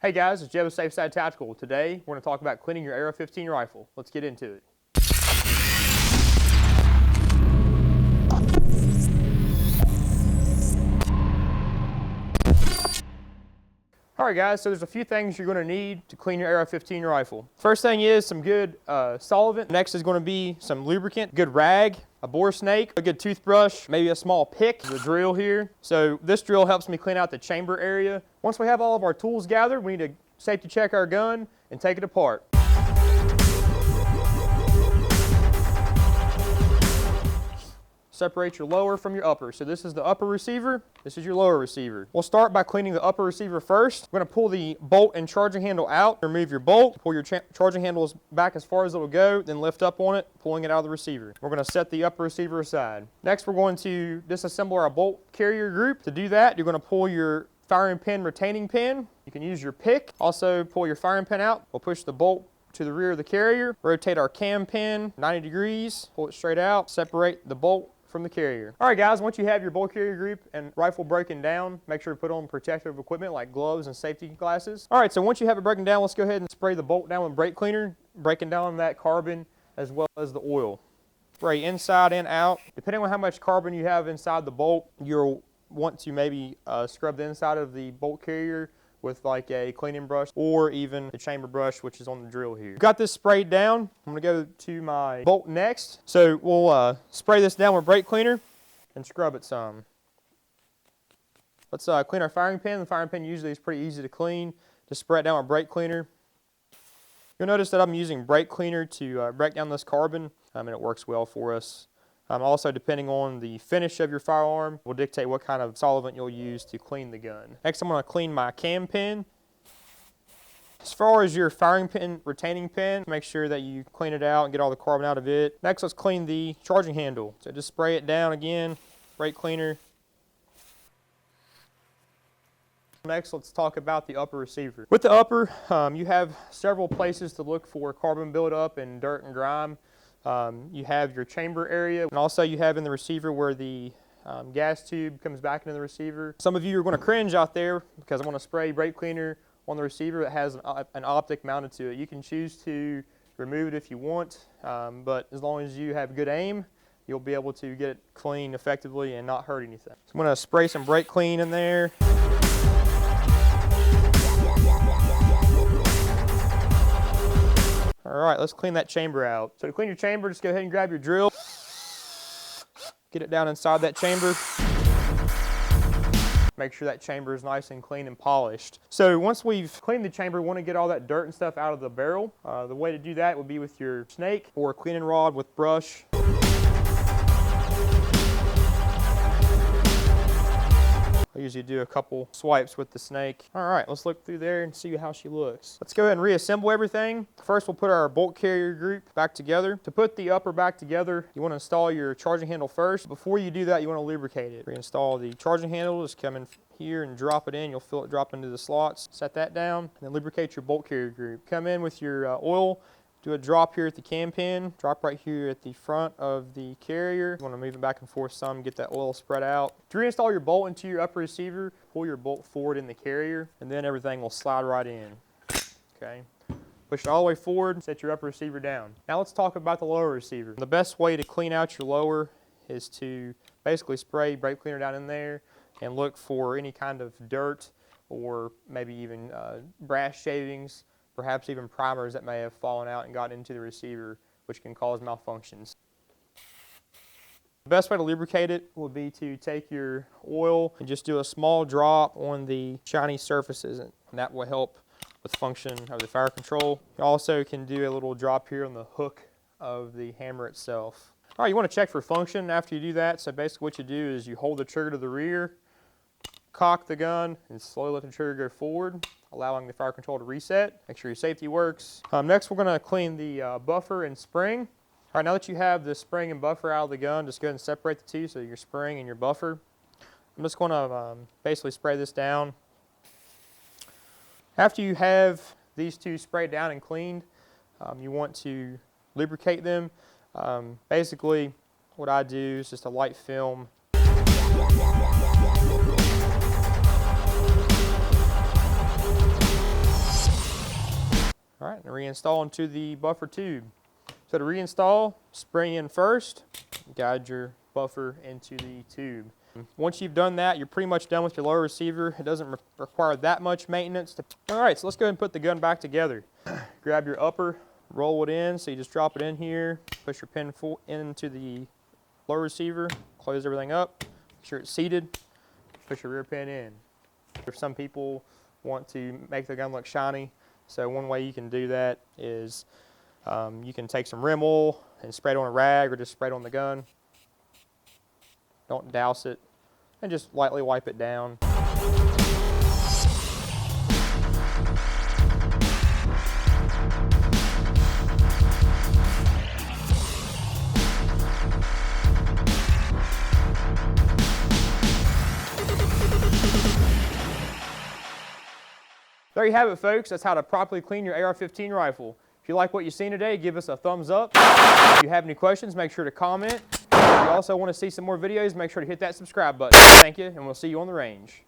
Hey guys, it's Jeb with Safeside Tactical. Today, we're going to talk about cleaning your AR-15 rifle. Let's get into it. Alright guys, so there's a few things you're going to need to clean your AR-15 rifle. First thing is some good solvent. Next is going to be some lubricant, good rag, a bore snake, a good toothbrush, maybe a small pick, the drill here. So this drill helps me clean out the chamber area. Once we have all of our tools gathered, we need to safety check our gun and take it apart. Separate your lower from your upper. So this is the upper receiver, this is your lower receiver. We'll start by cleaning the upper receiver first. We're going to pull the bolt and charging handle out. Remove your bolt, pull your charging handles back as far as it'll go, then lift up on it, pulling it out of the receiver. We're going to set the upper receiver aside. Next, we're going to disassemble our bolt carrier group. To do that, you're going to pull your firing pin retaining pin. You can use your pick. Also pull your firing pin out. We'll push the bolt to the rear of the carrier. Rotate our cam pin 90 degrees. Pull it straight out. Separate the bolt from the carrier. Alright guys, once you have your bolt carrier group and rifle broken down, make sure to put on protective equipment like gloves and safety glasses. Alright, so once you have it broken down, let's go ahead and spray the bolt down with brake cleaner, breaking down that carbon as well as the oil. Spray inside and out. Depending on how much carbon you have inside the bolt, you'll want to maybe scrub the inside of the bolt carrier with like a cleaning brush or even the chamber brush, which is on the drill here. Got this sprayed down. I'm gonna go to my bolt next. So we'll spray this down with brake cleaner and scrub it some. Let's clean our firing pin. The firing pin usually is pretty easy to clean. Just spray it down with brake cleaner. You'll notice that I'm using brake cleaner to break down this carbon, and it works well for us. Also, depending on the finish of your firearm, will dictate what kind of solvent you'll use to clean the gun. Next, I'm going to clean my cam pin. As far as your firing pin retaining pin, make sure that you clean it out and get all the carbon out of it. Next, let's clean the charging handle. So just spray it down again, brake cleaner. Next, let's talk about the upper receiver. With the upper, you have several places to look for carbon buildup and dirt and grime. You have your chamber area, and also you have in the receiver where the gas tube comes back into the receiver. Some of you are going to cringe out there because I'm going to spray brake cleaner on the receiver that has an optic mounted to it. You can choose to remove it if you want, but as long as you have good aim, you'll be able to get it clean effectively and not hurt anything. So I'm going to spray some brake clean in there. Alright, let's clean that chamber out. So to clean your chamber, just go ahead and grab your drill. Get it down inside that chamber. Make sure that chamber is nice and clean and polished. So once we've cleaned the chamber, we want to get all that dirt and stuff out of the barrel. The way to do that would be with your snake or a cleaning rod with brush. I usually do a couple swipes with the snake. Alright, let's look through there and see how she looks. Let's go ahead and reassemble everything. First, we'll put our bolt carrier group back together. To put the upper back together, you want to install your charging handle first. Before you do that, you want to lubricate it. Reinstall the charging handle. Just come in here and drop it in. You'll feel it drop into the slots. Set that down, and then lubricate your bolt carrier group. Come in with your oil. Do a drop here at the cam pin, drop right here at the front of the carrier. You want to move it back and forth some, get that oil spread out. To reinstall your bolt into your upper receiver, pull your bolt forward in the carrier, and then everything will slide right in. Okay. Push it all the way forward, set your upper receiver down. Now let's talk about the lower receiver. The best way to clean out your lower is to basically spray brake cleaner down in there and look for any kind of dirt or maybe even brass shavings, perhaps even primers that may have fallen out and got into the receiver, which can cause malfunctions. The best way to lubricate it would be to take your oil and just do a small drop on the shiny surfaces, and that will help with function of the fire control. You also can do a little drop here on the hook of the hammer itself. All right, you want to check for function after you do that. So basically what you do is you hold the trigger to the rear, cock the gun, and slowly let the trigger go forward, allowing the fire control to reset. Make sure your safety works. Next, we're going to clean the buffer and spring. All right, now that you have the spring and buffer out of the gun, just go ahead and separate the two, so your spring and your buffer. I'm just going to basically spray this down. After you have these two sprayed down and cleaned, you want to lubricate them. Basically, what I do is just a light film. All right, and reinstall into the buffer tube. So to reinstall, spray in first, guide your buffer into the tube. Once you've done that, you're pretty much done with your lower receiver. It doesn't require that much maintenance. All right, so let's go ahead and put the gun back together. Grab your upper, roll it in, so you just drop it in here, push your pin into the lower receiver, close everything up, make sure it's seated, push your rear pin in. Some people want to make the gun look shiny, so one way you can do that is you can take some rim oil and spray it on a rag or just spray it on the gun. Don't douse it, and just lightly wipe it down. There you have it, folks. That's how to properly clean your AR-15 rifle. If you like what you've seen today, give us a thumbs up. If you have any questions, make sure to comment. If you also want to see some more videos, make sure to hit that subscribe button. Thank you, and we'll see you on the range.